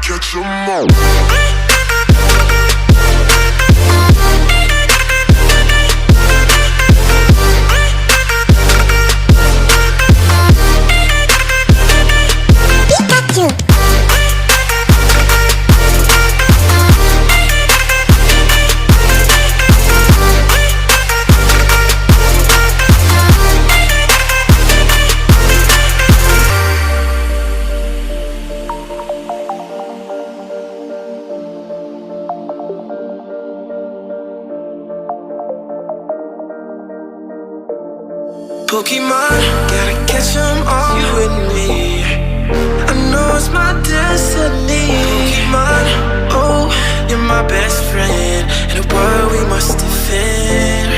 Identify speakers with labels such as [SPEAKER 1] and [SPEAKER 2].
[SPEAKER 1] catch 'em all.
[SPEAKER 2] Pokemon, gotta catch 'em all with me. I know it's my destiny. Pokemon, oh, you're my best friend. In a world we must defend.